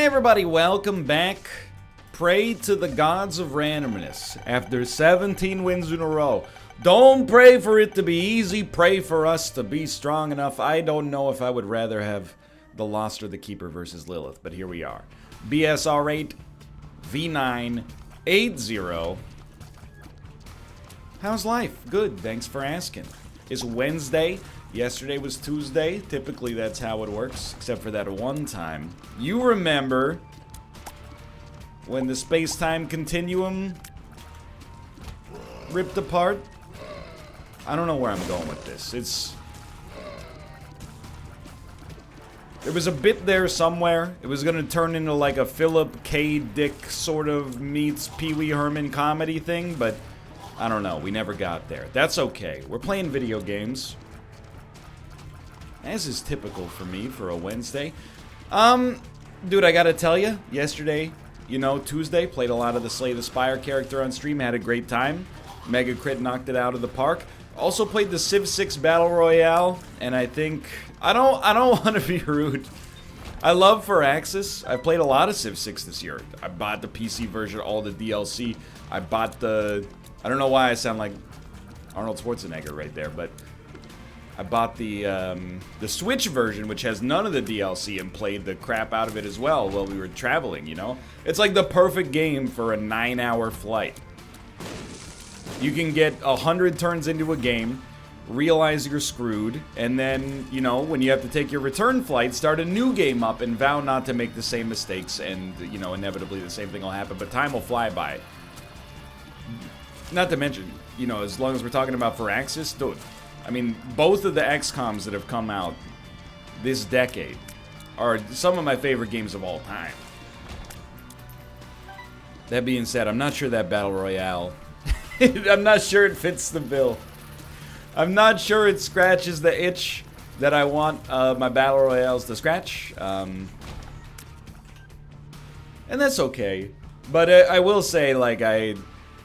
everybody, welcome back. Pray to the gods of randomness after 17 wins in a row. Don't pray for it to be easy, pray for us to be strong enough. I don't know if I would rather have the Lost or the Keeper versus Lilith, but here we are. BSR8, V9, 8-0. How's life? Good, thanks for asking. It's Wednesday. Yesterday was Tuesday. Typically that's how it works, except for that one time. You remember when the space-time continuum ripped apart? I don't know where I'm going with this. There was a bit there somewhere. It was gonna turn into like a Philip K. Dick sort of meets Pee Wee Herman comedy thing, but I don't know. We never got there. That's okay. We're playing video games, as is typical for me for a Wednesday. Dude, I gotta tell you, yesterday, Tuesday, played a lot of the Slay the Spire character on stream, had a great time. Mega Crit knocked it out of the park. Also played the Civ 6 Battle Royale, and I think, I don't want to be rude. I love Firaxis. I played a lot of Civ 6 this year. I bought the PC version, all the DLC. I bought the, I don't know why I sound like Arnold Schwarzenegger right there, but I bought the Switch version, which has none of the DLC, and played the crap out of it as well while we were traveling, It's like the perfect game for a 9-hour flight. You can get 100 turns into a game, realize you're screwed, and then, when you have to take your return flight, start a new game up and vow not to make the same mistakes, and, inevitably the same thing will happen, but time will fly by. Not to mention, as long as we're talking about Firaxis, dude, I mean, both of the XCOMs that have come out this decade are some of my favorite games of all time. That being said, I'm not sure that Battle Royale, I'm not sure it fits the bill. I'm not sure it scratches the itch that I want my Battle Royales to scratch. And that's okay. But I will say,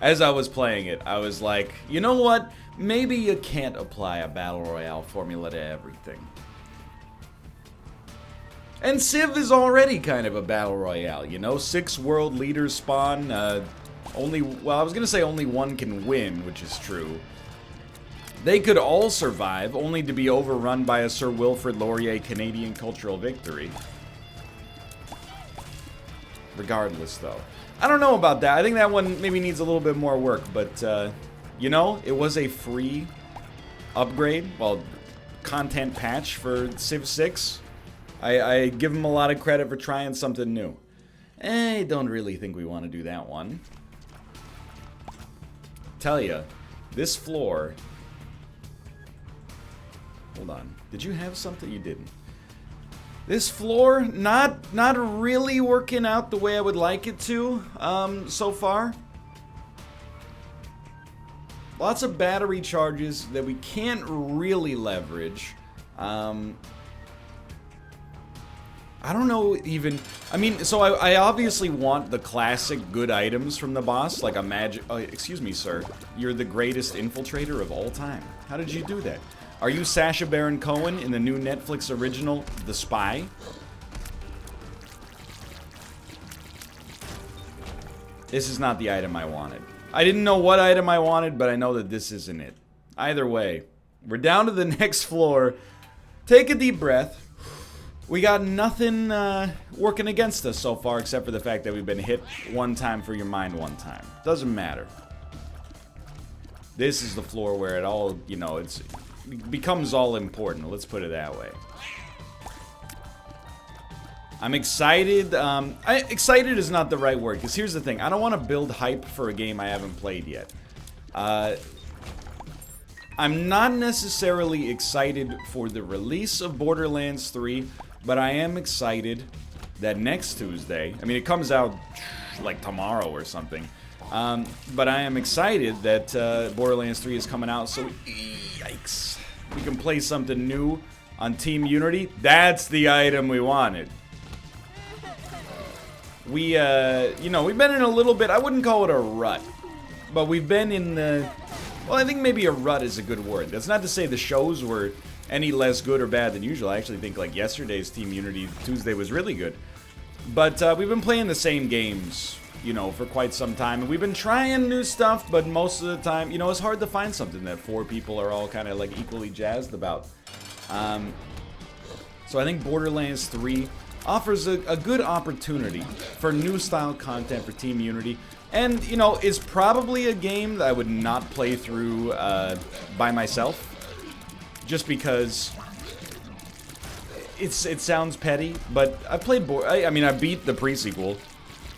as I was playing it, I was like, you know what? Maybe you can't apply a Battle Royale formula to everything. And Civ is already kind of a Battle Royale, 6 world leaders spawn, I was gonna say only one can win, which is true. They could all survive, only to be overrun by a Sir Wilfrid Laurier Canadian cultural victory. Regardless, though. I don't know about that. I think that one maybe needs a little bit more work, but, it was a free upgrade, content patch for Civ 6. I give them a lot of credit for trying something new. I don't really think we want to do that one. Tell ya, this floor... Hold on. Did you have something? You didn't. This floor, not really working out the way I would like it to, so far. Lots of battery charges that we can't really leverage. I don't know even... so I obviously want the classic good items from the boss, like a magic... Oh, excuse me, sir. You're the greatest infiltrator of all time. How did you do that? Are you Sacha Baron Cohen in the new Netflix original, The Spy? This is not the item I wanted. I didn't know what item I wanted, but I know that this isn't it. Either way, we're down to the next floor. Take a deep breath. We got nothing working against us so far, except for the fact that we've been hit one time for your mind one time. Doesn't matter. This is the floor where it all, it becomes all important. Let's put it that way. I'm excited. Excited is not the right word, because here's the thing. I don't want to build hype for a game I haven't played yet. I'm not necessarily excited for the release of Borderlands 3, but I am excited that next Tuesday, it comes out like tomorrow or something, but I am excited that Borderlands 3 is coming out, so yikes, we can play something new on Team Unity. That's the item we wanted. We, we've been in a little bit, I wouldn't call it a rut, but we've been in the... Well, I think maybe a rut is a good word. That's not to say the shows were any less good or bad than usual. I actually think, like, yesterday's Team Unity Tuesday was really good. But we've been playing the same games, you know, for quite some time. And we've been trying new stuff, but most of the time, you know, it's hard to find something that 4 people are all kind of like equally jazzed about. So I think Borderlands 3 offers a good opportunity for new style content for Team Unity. And, you know, is probably a game that I would not play through by myself. Just because it sounds petty, but I played I mean, I beat the pre-sequel,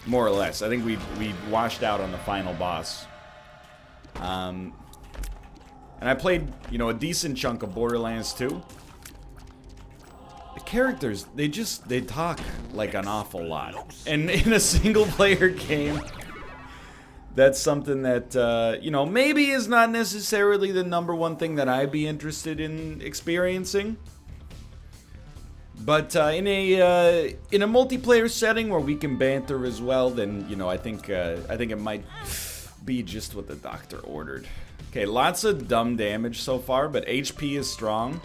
more or less. I think we washed out on the final boss. And I played, you know, a decent chunk of Borderlands 2. The characters, they talk like an awful lot. And in a single-player game, that's something that, you know, maybe is not necessarily the #1 thing that I'd be interested in experiencing. But in a multiplayer setting where we can banter as well, then, you know, I think it might be just what the doctor ordered. Okay, lots of dumb damage so far, but HP is strong.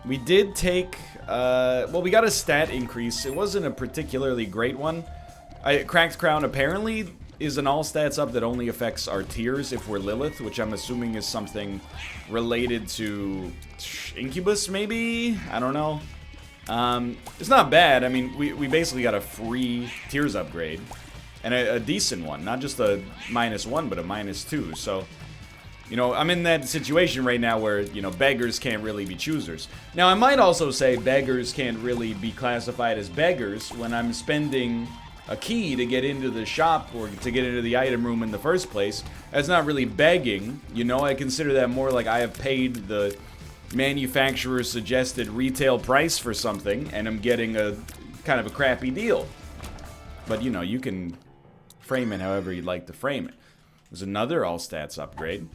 We did take, well, we got a stat increase. It wasn't a particularly great one. Cracked Crown apparently is an all stats up that only affects our tiers if we're Lilith, which I'm assuming is something related to Incubus, maybe? I don't know. It's not bad. I mean, we basically got a free tiers upgrade. And a decent one. Not just a -1, but a -2. So, you know, I'm in that situation right now where, you know, beggars can't really be choosers. Now, I might also say beggars can't really be classified as beggars when I'm spending a key to get into the shop or to get into the item room in the first place. That's not really begging, you know. I consider that more like I have paid the manufacturer's suggested retail price for something and I'm getting a kind of a crappy deal. But, you know, you can frame it however you'd like to frame it. There's another all stats upgrade.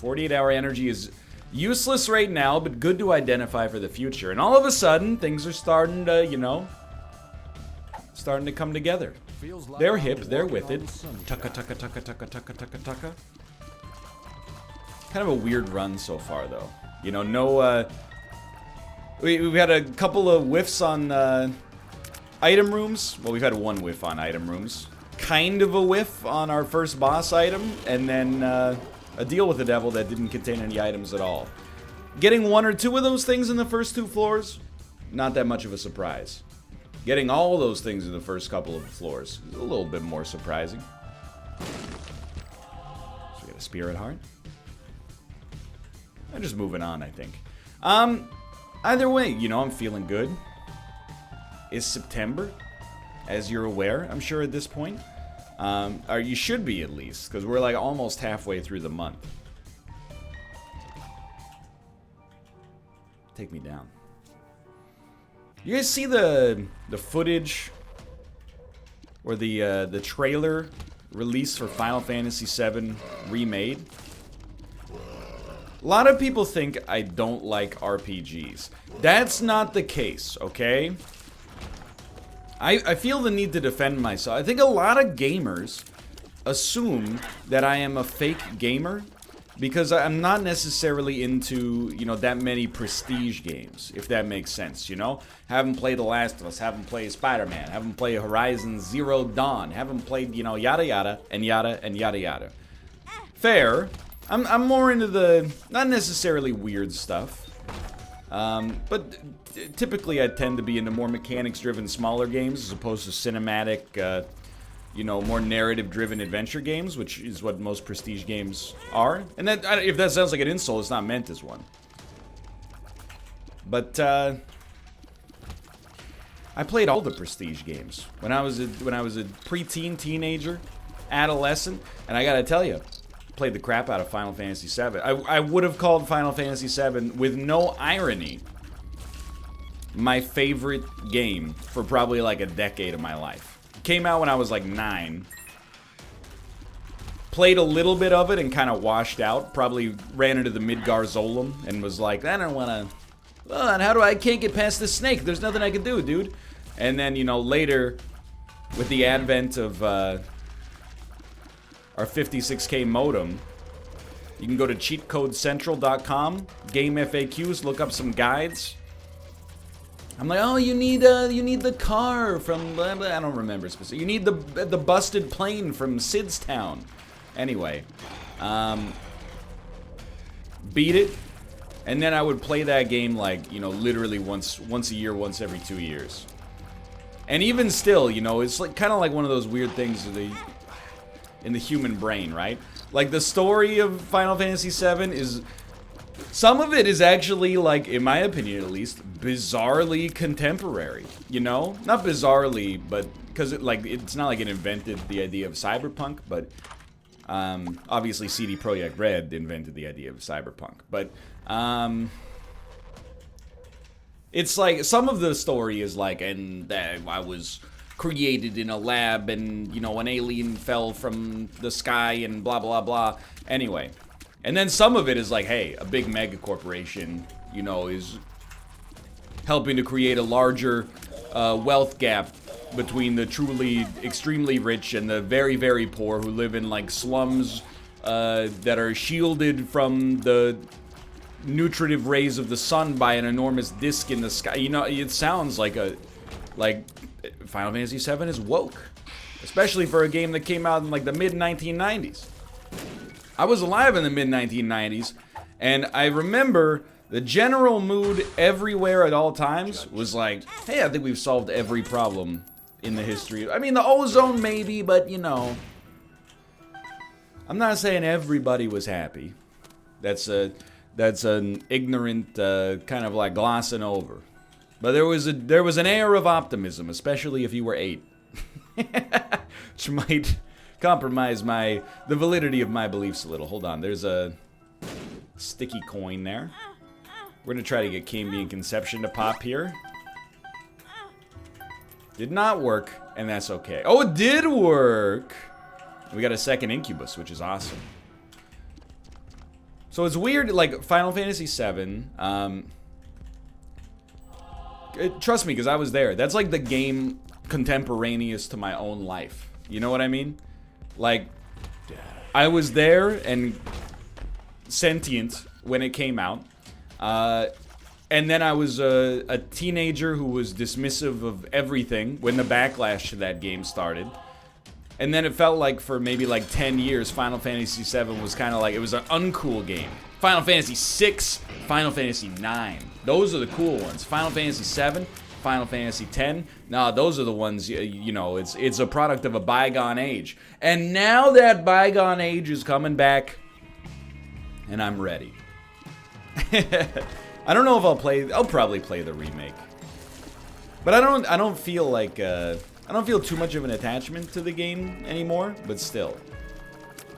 48-hour energy is useless right now, but good to identify for the future. And all of a sudden, things are starting to, you know, starting to come together. They're hip, they're with it. Tucka, tucka, tucka, tucka, tucka, tucka, tucka. Kind of a weird run so far, though. You know, no, we've had a couple of whiffs on item rooms. Well, we've had one whiff on item rooms. Kind of a whiff on our first boss item, and then a deal with the devil that didn't contain any items at all. Getting 1 or 2 of those things in the first 2 floors, not that much of a surprise. Getting all those things in the first couple of floors is a little bit more surprising. So we got a spirit heart. I'm just moving on, I think. Either way, you know, I'm feeling good. It's September, as you're aware, I'm sure at this point. Or you should be at least, because we're like almost halfway through the month. Take me down. You guys see the footage or the trailer release for Final Fantasy VII Remade? A lot of people think I don't like RPGs. That's not the case, okay? I feel the need to defend myself. I think a lot of gamers assume that I am a fake gamer because I'm not necessarily into, you know, that many prestige games, if that makes sense, you know? Haven't played The Last of Us, haven't played Spider-Man, haven't played Horizon Zero Dawn, haven't played, you know, yada yada and yada and yada yada. Fair. I'm more into the, not necessarily weird stuff, but typically I tend to be into more mechanics-driven smaller games as opposed to cinematic, you know, more narrative-driven adventure games, which is what most prestige games are. And that, if that sounds like an insult, it's not meant as one. But I played all the prestige games when I was a preteen, teenager, adolescent, and I gotta tell you, played the crap out of Final Fantasy VII. I would have called Final Fantasy VII, with no irony, my favorite game for probably like a decade of my life. Came out when I was like 9. Played a little bit of it and kind of washed out. Probably ran into the Midgar Zolom and was like, I don't want to... Well, and I can't get past this snake. There's nothing I can do, dude. And then, you know, later, with the advent of our 56K modem, you can go to cheatcodecentral.com, game FAQs, look up some guides. I'm like, oh, you need the car from blah, blah. I don't remember specifically. You need the busted plane from Sid's Town. Anyway, beat it, and then I would play that game like, you know, literally once a year, once every 2 years. And even still, you know, it's like kind of like one of those weird things in the human brain, right? Like the story of Final Fantasy VII is, some of it is actually, like, in my opinion at least, bizarrely contemporary, you know? Not bizarrely, but because it's not like it invented the idea of cyberpunk, but obviously CD Projekt Red invented the idea of cyberpunk. But it's like, some of the story is like, and I was created in a lab, and, you know, an alien fell from the sky, and blah, blah, blah. Anyway. And then some of it is like, hey, a big mega corporation, you know, is helping to create a larger wealth gap between the truly extremely rich and the very, very poor who live in, like, slums that are shielded from the nutritive rays of the sun by an enormous disk in the sky. You know, it sounds like Final Fantasy VII is woke, especially for a game that came out in like the mid-1990s. I was alive in the mid-1990s, and I remember the general mood everywhere at all times was like, hey, I think we've solved every problem in the history. I mean, the ozone maybe, but, you know, I'm not saying everybody was happy. That's an ignorant kind of like glossing over. But there was an air of optimism, especially if you were 8, which might compromise the validity of my beliefs a little. Hold on, there's a sticky coin there. We're gonna try to get Cambion Conception to pop here. Did not work, and that's okay. Oh, it did work! We got a second Incubus, which is awesome. So it's weird, like, Final Fantasy VII, trust me, because I was there. That's like the game contemporaneous to my own life. You know what I mean? Like, I was there and sentient when it came out. And then I was a teenager who was dismissive of everything when the backlash to that game started. And then it felt like for maybe like 10 years, Final Fantasy VII was kind of like, it was an uncool game. Final Fantasy VI, Final Fantasy IX. Those are the cool ones. Final Fantasy VII, Final Fantasy X. Nah, those are the ones, you know, it's a product of a bygone age. And now that bygone age is coming back, and I'm ready. I don't know if I'll probably play the remake. But I don't feel like, I don't feel too much of an attachment to the game anymore, but still.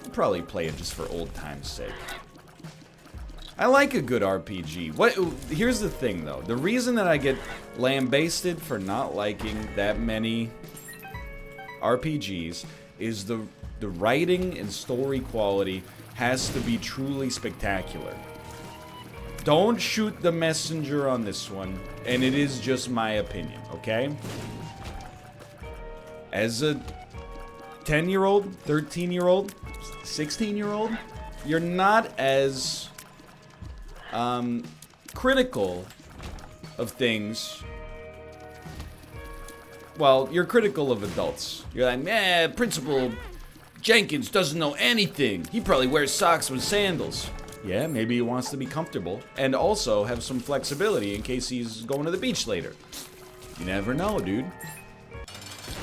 I'll probably play it just for old time's sake. I like a good RPG. Here's the thing, though. The reason that I get lambasted for not liking that many RPGs is the writing and story quality has to be truly spectacular. Don't shoot the messenger on this one, and it is just my opinion, okay? As a 10-year-old, 13-year-old, 16-year-old, you're not as critical of things. Well, you're critical of adults. You're like, Principal Jenkins doesn't know anything. He probably wears socks with sandals. Yeah, maybe he wants to be comfortable and also have some flexibility in case he's going to the beach later. You never know, dude.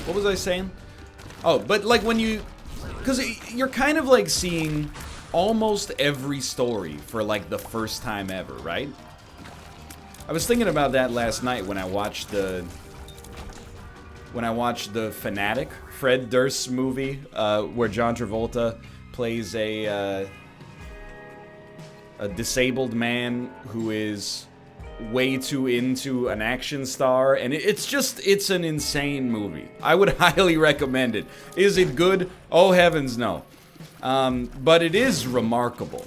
What was I saying? Oh, but like when because you're kind of like seeing almost every story for like the first time ever, right? I was thinking about that last night when I watched the Fanatic, Fred Durst movie, where John Travolta plays a disabled man who is way too into an action star, and it's an insane movie. I would highly recommend it. Is it good? Oh heavens no. But it is remarkable.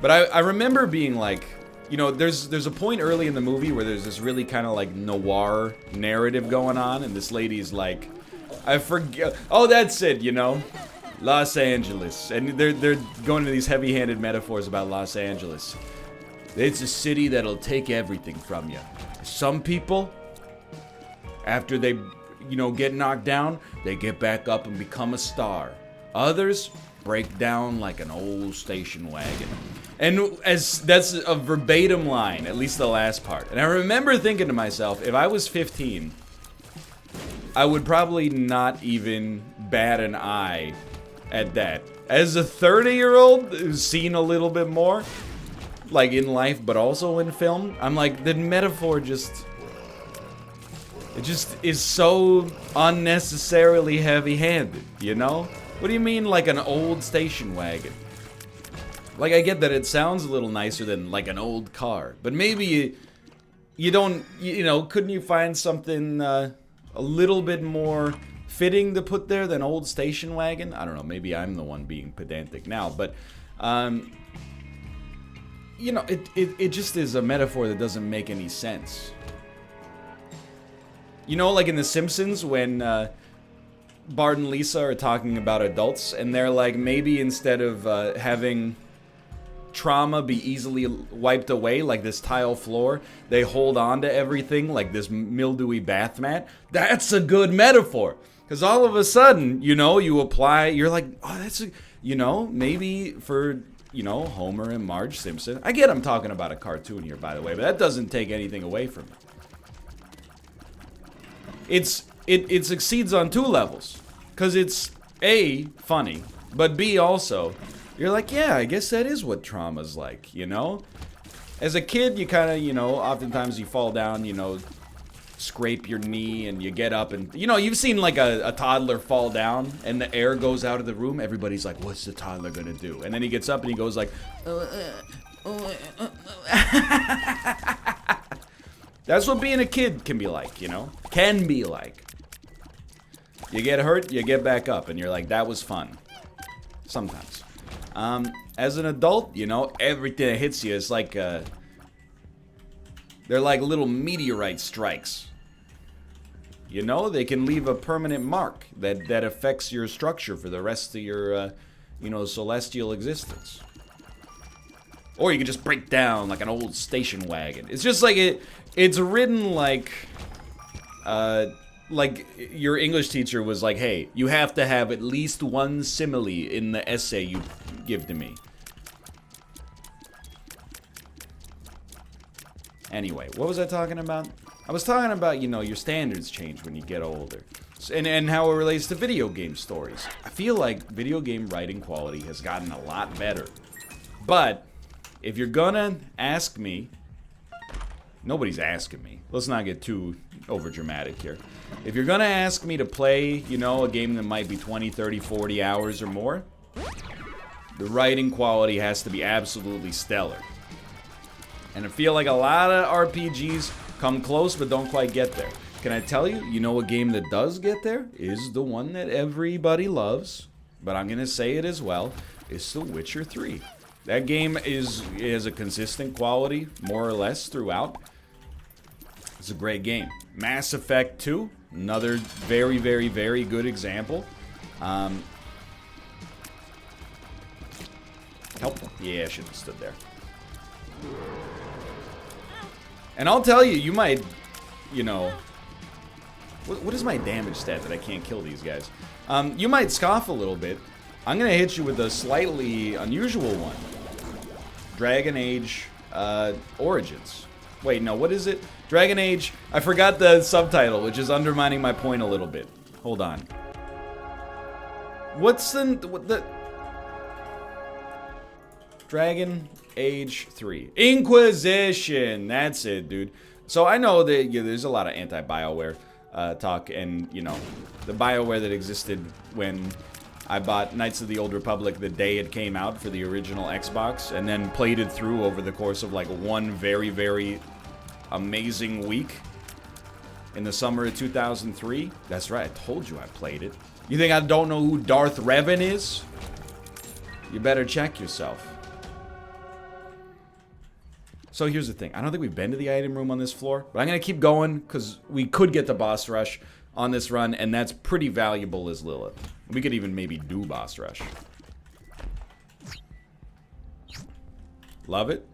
But I remember being like, you know, there's a point early in the movie where there's this really kind of like noir narrative going on, and this lady's like, I forget, oh that's it, you know, Los Angeles, and they're going to these heavy-handed metaphors about Los Angeles. It's a city that'll take everything from you. Some people, after they, you know, get knocked down, they get back up and become a star. Others break down like an old station wagon. And as that's a verbatim line, at least the last part. And I remember thinking to myself, if I was 15, I would probably not even bat an eye at that. As a 30-year-old who's seen a little bit more, like in life, but also in film, I'm like, the metaphor just... It just is so unnecessarily heavy-handed, you know? What do you mean, like an old station wagon? Like, I get that it sounds a little nicer than, like, an old car. But maybe you don't, you know, couldn't you find something a little bit more fitting to put there than old station wagon? I don't know, maybe I'm the one being pedantic now. But, you know, it just is a metaphor that doesn't make any sense. You know, like in The Simpsons, when Bart and Lisa are talking about adults, and they're like, maybe instead of having trauma be easily wiped away, like this tile floor, they hold on to everything like this mildewy bath mat. That's a good metaphor. Because all of a sudden, you know, you apply, you're like, oh, that's a, you know, maybe for, you know, Homer and Marge Simpson. I get I'm talking about a cartoon here, by the way, but that doesn't take anything away from it. It succeeds on two levels. Because it's, A, funny, but B, also, you're like, yeah, I guess that is what trauma's like, you know? As a kid, you kind of, you know, oftentimes you fall down, you know, scrape your knee, and you get up, and, you know, you've seen, like, a toddler fall down, and the air goes out of the room. Everybody's like, what's the toddler gonna do? And then he gets up, and he goes like, That's what being a kid can be like, you know? Can be like. You get hurt, you get back up, and you're like, that was fun. Sometimes. As an adult, you know, everything that hits you is like, they're like little meteorite strikes. You know, they can leave a permanent mark that affects your structure for the rest of your, you know, celestial existence. Or you can just break down like an old station wagon. It's just like it's written like your English teacher was like, hey, you have to have at least one simile in the essay you give to me. Anyway, what was I talking about? I was talking about, you know, your standards change when you get older. And how it relates to video game stories. I feel like video game writing quality has gotten a lot better. But if you're gonna ask me, nobody's asking me. Let's not get too overdramatic here. If you're gonna ask me to play, you know, a game that might be 20, 30, 40 hours or more, the writing quality has to be absolutely stellar. And I feel like a lot of RPGs come close but don't quite get there. Can I tell you, you know a game that does get there is the one that everybody loves, but I'm gonna say it as well, it's The Witcher 3. That game has a consistent quality, more or less, throughout. It's a great game. Mass Effect 2, another very, very, very good example. Help. Yeah, I should have stood there. And I'll tell you, you might, you know... What is my damage stat that I can't kill these guys? You might scoff a little bit. I'm gonna hit you with a slightly unusual one. Dragon Age Origins. Wait, no, what is it? Dragon Age... I forgot the subtitle, which is undermining my point a little bit. Hold on. What's the... Dragon Age 3. Inquisition! That's it, dude. So I know that there's a lot of anti-BioWare talk, and, you know, the BioWare that existed when I bought Knights of the Old Republic the day it came out for the original Xbox, and then played it through over the course of, like, one very, very amazing week in the summer of 2003. That's right, I told you I played it. You think I don't know who Darth Revan is? You better check yourself. So here's the thing. I don't think we've been to the item room on this floor, but I'm going to keep going because we could get the boss rush on this run, and that's pretty valuable as Lilith. We could even maybe do boss rush. Love it.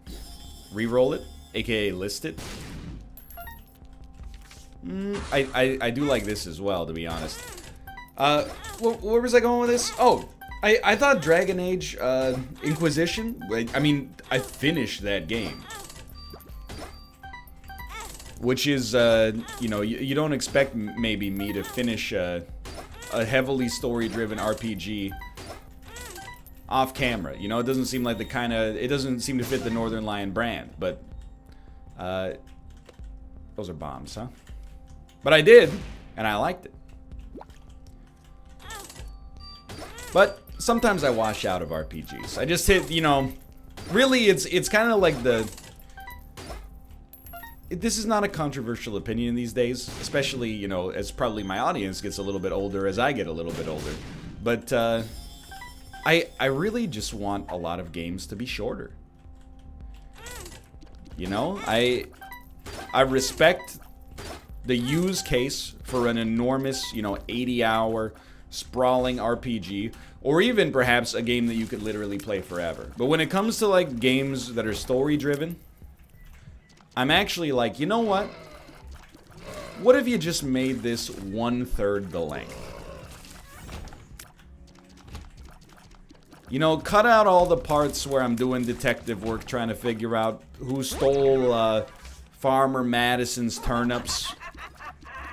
Reroll it, aka list it. I do like this as well, to be honest. Where was I going with this? Oh, I thought Dragon Age Inquisition. I mean, I finished that game, which is you know, you don't expect maybe me to finish a heavily story-driven RPG off camera. You know, it doesn't seem like the kind of, it doesn't seem to fit the Northernlion brand, but those are bombs, huh? But I did, and I liked it. But sometimes I wash out of RPGs. I just hit, you know, really it's kind of like this is not a controversial opinion these days, especially, you know, as probably my audience gets a little bit older as I get a little bit older. But I really just want a lot of games to be shorter. You know, I respect the use case for an enormous, you know, 80-hour sprawling RPG, or even perhaps a game that you could literally play forever. But when it comes to like games that are story driven, I'm actually like, you know what? What if you just made this 1/3 the length? You know, cut out all the parts where I'm doing detective work trying to figure out who stole Farmer Madison's turnips,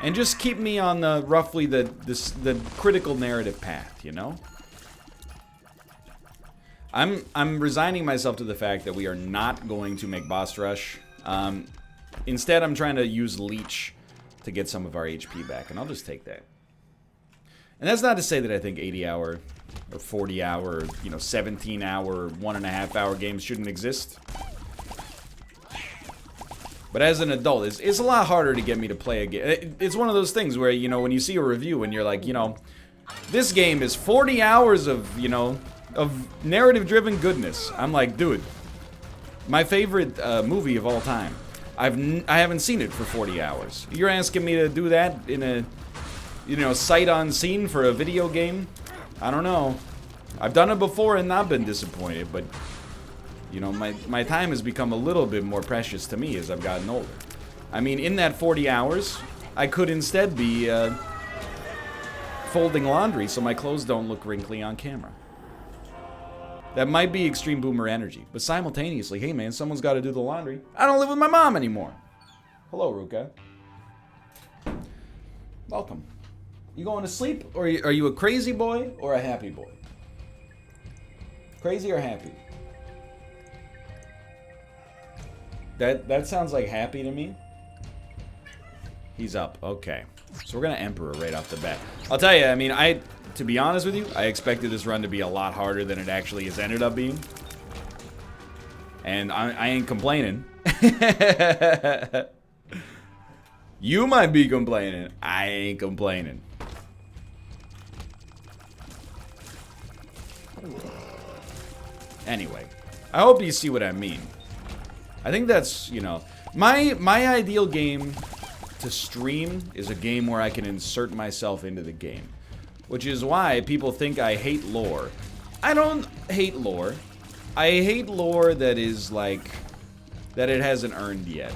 and just keep me on the roughly the critical narrative path, you know? I'm resigning myself to the fact that we are not going to make boss rush. Instead, I'm trying to use leech to get some of our HP back, and I'll just take that. And that's not to say that I think 80-hour or 40-hour, you know, 17-hour, 1.5-hour games shouldn't exist. But as an adult, it's a lot harder to get me to play a game. It's one of those things where, you know, when you see a review and you're like, you know, this game is 40 hours of, you know, of narrative-driven goodness. I'm like, dude, my favorite movie of all time, I haven't seen it for 40 hours. You're asking me to do that in a, you know, sight unseen for a video game? I don't know. I've done it before and not been disappointed, but you know, my time has become a little bit more precious to me as I've gotten older. I mean, in that 40 hours, I could instead be folding laundry so my clothes don't look wrinkly on camera. That might be extreme boomer energy, but simultaneously, hey man, someone's got to do the laundry. I don't live with my mom anymore. Hello, Ruka. Welcome. You going to sleep, or are you a crazy boy or a happy boy? Crazy or happy? That sounds like happy to me. He's up. Okay. So we're gonna Emperor right off the bat. I'll tell you, I mean, to be honest with you, I expected this run to be a lot harder than it actually has ended up being. And I ain't complaining. You might be complaining. I ain't complaining. Anyway, I hope you see what I mean. I think that's, you know, my ideal game to stream is a game where I can insert myself into the game. Which is why people think I hate lore. I don't hate lore. I hate lore that is like, that it hasn't earned yet.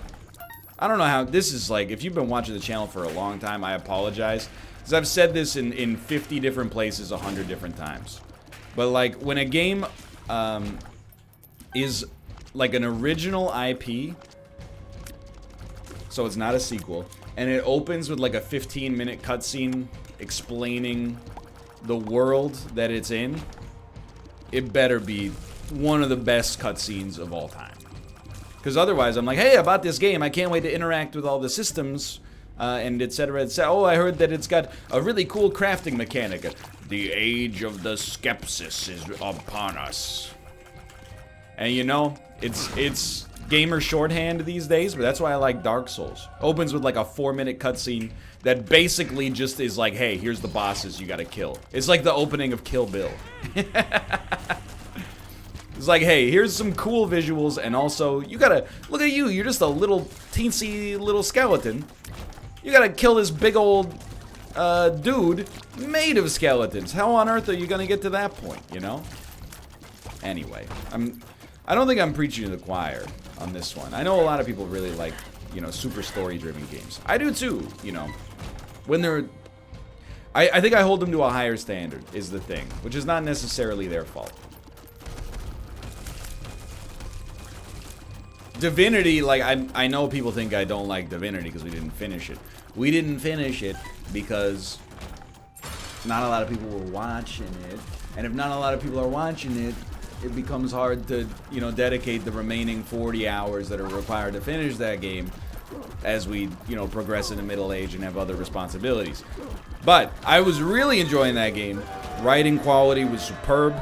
I don't know how, this is like, if you've been watching the channel for a long time, I apologize. Because I've said this in 50 different places 100 different times. But like, when a game is like an original IP, so it's not a sequel, and it opens with like a 15-minute cutscene explaining the world that it's in, it better be one of the best cutscenes of all time. Because otherwise, I'm like, hey, about this game, I can't wait to interact with all the systems, and etc. etc. Oh, I heard that it's got a really cool crafting mechanic. The age of the skepsis is upon us. And you know, it's gamer shorthand these days, but that's why I like Dark Souls. Opens with like a 4-minute cutscene that basically just is like, hey, here's the bosses you gotta kill. It's like the opening of Kill Bill. It's like, hey, here's some cool visuals, and also, you gotta, look at you, you're just a little teensy little skeleton. You gotta kill this big old dude made of skeletons. How on earth are you gonna get to that point, you know? Anyway, I don't think I'm preaching to the choir on this one. I know a lot of people really like you know, super story-driven games. I do too, you know. When they're... I think I hold them to a higher standard, is the thing. Which is not necessarily their fault. Divinity, like, I know people think I don't like Divinity because we didn't finish it. We didn't finish it because not a lot of people were watching it. And if not a lot of people are watching it, it becomes hard to, you know, dedicate the remaining 40 hours that are required to finish that game as we, you know, progress into middle age and have other responsibilities. But I was really enjoying that game. Writing quality was superb.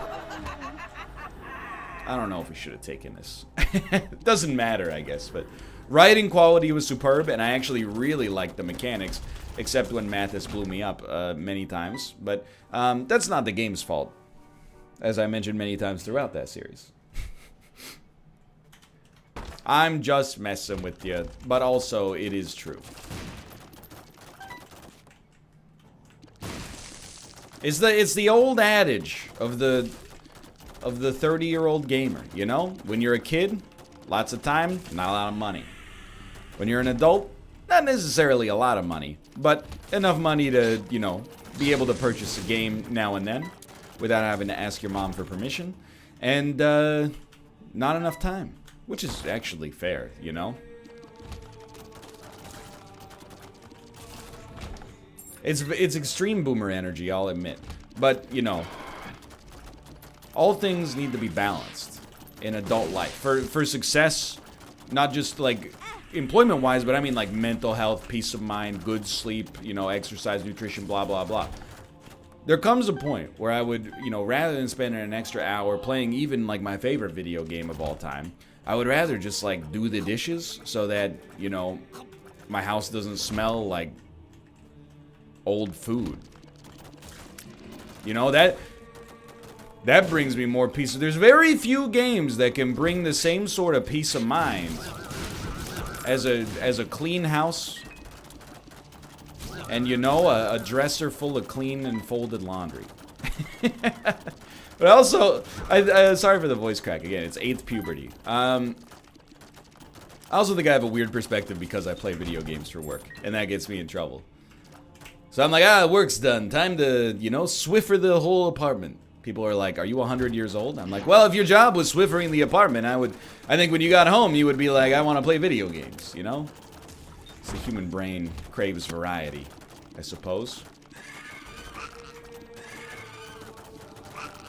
I don't know if we should have taken this. It doesn't matter, I guess, but writing quality was superb, and I actually really liked the mechanics, except when Mathis blew me up many times. But that's not the game's fault, as I mentioned many times throughout that series. I'm just messing with you, but also it is true. It's the old adage of the 30-year-old gamer, you know? When you're a kid, lots of time, not a lot of money. When you're an adult, not necessarily a lot of money, but enough money to, you know, be able to purchase a game now and then without having to ask your mom for permission. And, not enough time, which is actually fair, you know? It's extreme boomer energy, I'll admit. But, you know, all things need to be balanced in adult life. For success, not just, like, employment-wise, but I mean, like, mental health, peace of mind, good sleep, you know, exercise, nutrition, blah, blah, blah. There comes a point where I would, you know, rather than spending an extra hour playing even, like, my favorite video game of all time, I would rather just, like, do the dishes so that, you know, my house doesn't smell like old food. You know, that brings me more peace. There's very few games that can bring the same sort of peace of mind as a clean house and, you know, a dresser full of clean and folded laundry. But also, sorry for the voice crack again. It's 8th puberty. I also think I have a weird perspective because I play video games for work, and that gets me in trouble. So I'm like, work's done. Time to, you know, Swiffer the whole apartment. People are like, are you 100 years old? I'm like, well, if your job was Swiffering the apartment, I think when you got home, you would be like, I want to play video games, you know? It's the human brain craves variety, I suppose.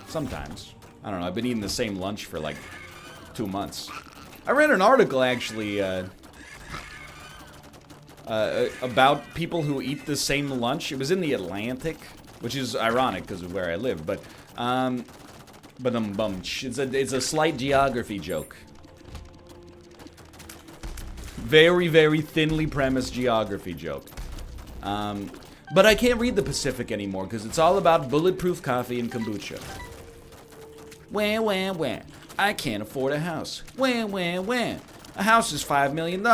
Sometimes. I don't know, I've been eating the same lunch for like 2 months. I read an article, actually, about people who eat the same lunch. It was in the Atlantic, which is ironic because of where I live, but it's a slight geography joke. Very, very thinly premised geography joke. But I can't read the Pacific anymore because it's all about bulletproof coffee and kombucha. Wah. I can't afford a house. Wah. A house is $5 million.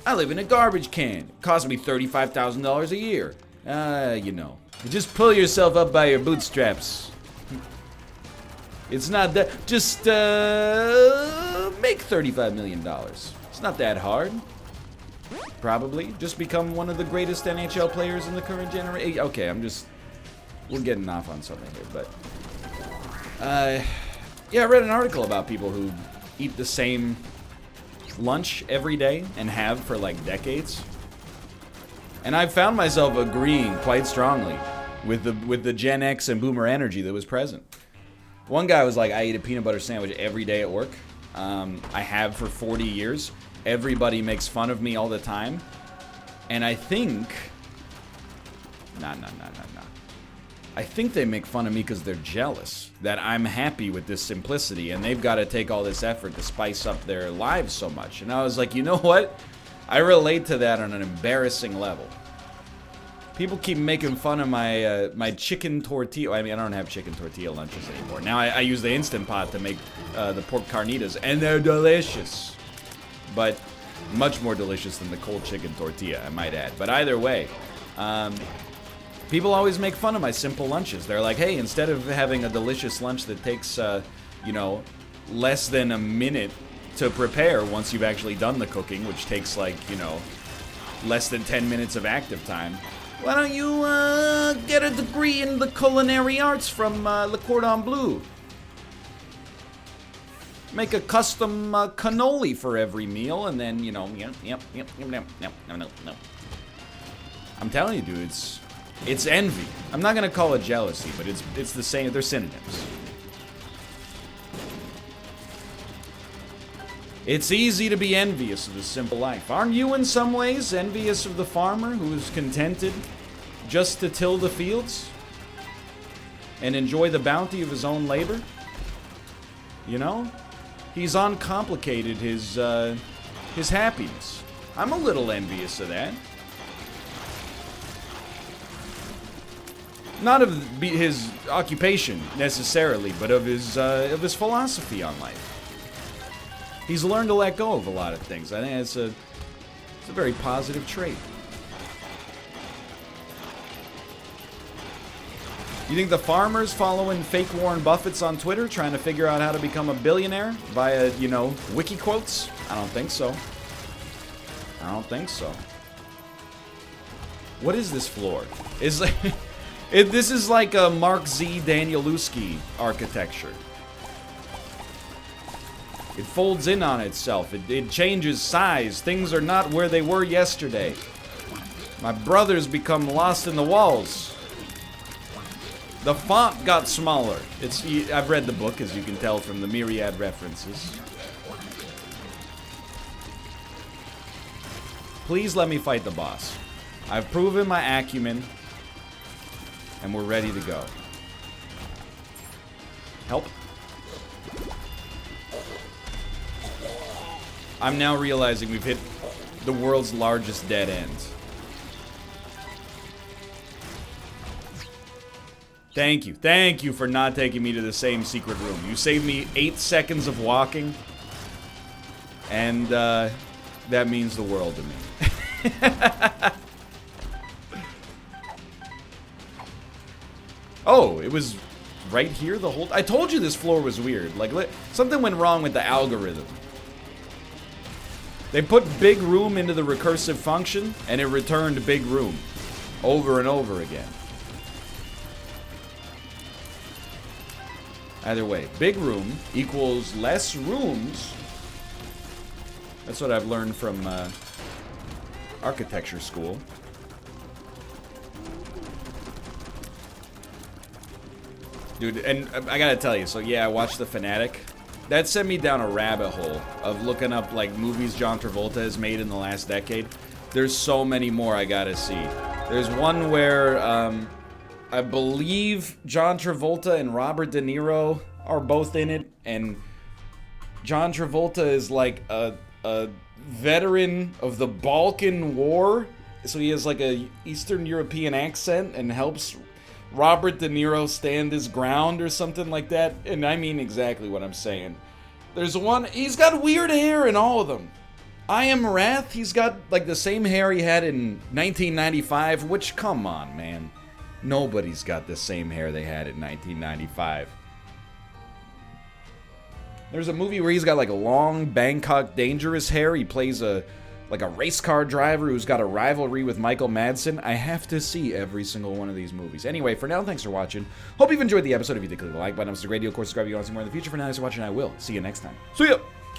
I live in a garbage can. It costs me $35,000 a year. You know. You just pull yourself up by your bootstraps. It's not that. Just, make $35 million. It's not that hard. Probably. Just become one of the greatest NHL players in the current generation. Okay, we're getting off on something here, but. Yeah, I read an article about people who eat the same lunch every day and have for like decades. And I found myself agreeing quite strongly with the Gen X and boomer energy that was present. One guy was like, I eat a peanut butter sandwich every day at work. I have for 40 years. Everybody makes fun of me all the time. And I think... Nah. I think they make fun of me because they're jealous that I'm happy with this simplicity and they've got to take all this effort to spice up their lives so much. And I was like, you know what? I relate to that on an embarrassing level. People keep making fun of my my chicken tortilla. I mean, I don't have chicken tortilla lunches anymore. Now I use the Instant Pot to make the pork carnitas, and they're delicious. But much more delicious than the cold chicken tortilla, I might add. But either way, people always make fun of my simple lunches. They're like, hey, instead of having a delicious lunch that takes, you know, less than a minute to prepare once you've actually done the cooking, which takes like, you know, less than 10 minutes of active time. Why don't you get a degree in the culinary arts from Le Cordon Bleu? Make a custom cannoli for every meal, and then, you know, yep. I'm telling you, dude, it's envy. I'm not gonna call it jealousy, but it's the same. They're synonyms. It's easy to be envious of the simple life. Aren't you in some ways envious of the farmer who is contented just to till the fields and enjoy the bounty of his own labor? You know? He's uncomplicated his happiness. I'm a little envious of that. Not of his occupation necessarily, but of his philosophy on life. He's learned to let go of a lot of things. I think it's a very positive trait. You think the farmer's following fake Warren Buffett's on Twitter, trying to figure out how to become a billionaire via, you know, wiki quotes? I don't think so. I don't think so. What is this floor? Is this is like a Mark Z. Danielewski architecture. It folds in on itself. It changes size. Things are not where they were yesterday. My brother's become lost in the walls. The font got smaller. I've read the book, as you can tell from the myriad references. Please let me fight the boss. I've proven my acumen, and we're ready to go. Help. I'm now realizing we've hit the world's largest dead end. Thank you for not taking me to the same secret room. You saved me 8 seconds of walking, and that means the world to me. Oh, it was right here the whole... I told you this floor was weird. Like, something went wrong with the algorithm. They put big room into the recursive function, and it returned big room over and over again. Either way, big room equals less rooms. That's what I've learned from architecture school. Dude, and I gotta tell you, so yeah, I watched The Fanatic. That sent me down a rabbit hole of looking up, like, movies John Travolta has made in the last decade. There's so many more I gotta see. There's one where, I believe John Travolta and Robert De Niro are both in it, and John Travolta is, like, a veteran of the Balkan War, so he has, like, a Eastern European accent and helps Robert De Niro stand his ground or something like that. And I mean exactly what I'm saying. There's one, he's got weird hair in all of them. I Am Wrath, he's got like the same hair he had in 1995, which, come on, man. Nobody's got the same hair they had in 1995. There's a movie where he's got like a long Bangkok Dangerous hair. He plays like a race car driver who's got a rivalry with Michael Madsen. I have to see every single one of these movies. Anyway, for now, thanks for watching. Hope you've enjoyed the episode. If you did, click the like button. It's a great deal. Of course, subscribe if you want to see more in the future. For now, thanks for watching. I will see you next time. See ya!